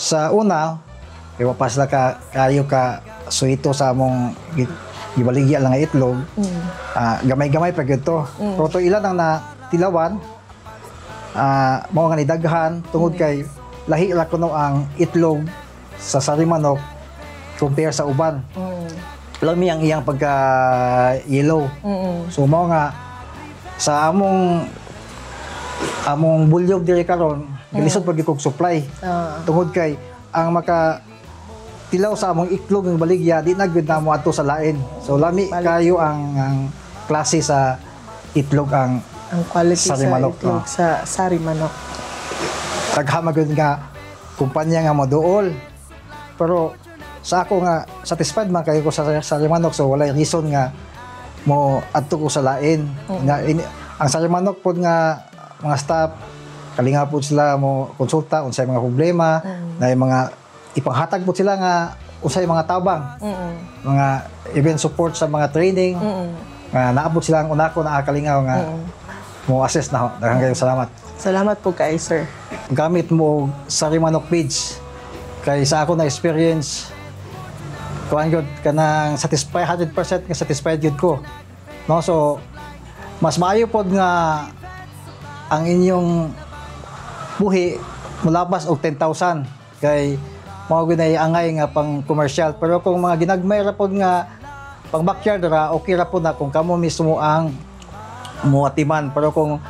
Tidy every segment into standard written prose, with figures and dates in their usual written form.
Sa una, iwapas la kayo ka suito sa among gibaligya lang nga itlog. Gamay-gamay pa gyud to. Pero to ilan ang natilawan, mao nga nidaghan tungod kay lahi ra kuno ang itlog sa sarimanok compare sa uban. Lami ang iyang pagka yellow. So mao nga sa among bulyog diri karon, gilisod pag kog supply. Tungod kay ang maka tilaw sa among itlog ng baligya di na gyud namo adto sa lain. So lami kayo ang klase sa itlog ang quality sarimanok, sa itlog sa sarimanok. Taghama gyud nga kumpanya nga moduol. Pero sa ako nga satisfied man kayo ko sa sarimanok, so walay reason nga mo adto ko sa lain. Ang sarimanok pod nga mga staff kalinga po sila mo konsulta unsay mga problema, na mga ipanghatag po sila nga unsay mga tabang, mga event support sa mga training, nga naabot sila ang unako na kalingaw nga mo assess na. Daghang kayo salamat. Salamat po kay sir. Gamit mo sarimanok page kay sa ako na experience kuan gyud kanang satisfied 100% nga satisfied gyud ko. No, so mas maayo pod nga ang inyong buhi mulapas og 10,000 kay mao gyud ay angay nga pang commercial. Pero kung mga ginagmay ra pod nga pang backyard ra, okay ra pod na kung kamo mismo ang muatiman. Pero kung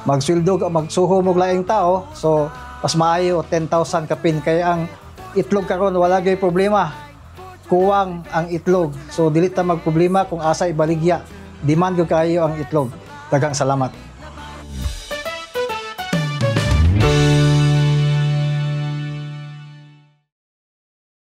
magsweldo magsuho mo laing tao, so mas maayo 10,000 kapin kay ang itlog karon wala gyud problema. Kuwang ang itlog. So dili ta magproblema kung asa ibaligya. Demand gyud kayo ang itlog. Daghang salamat.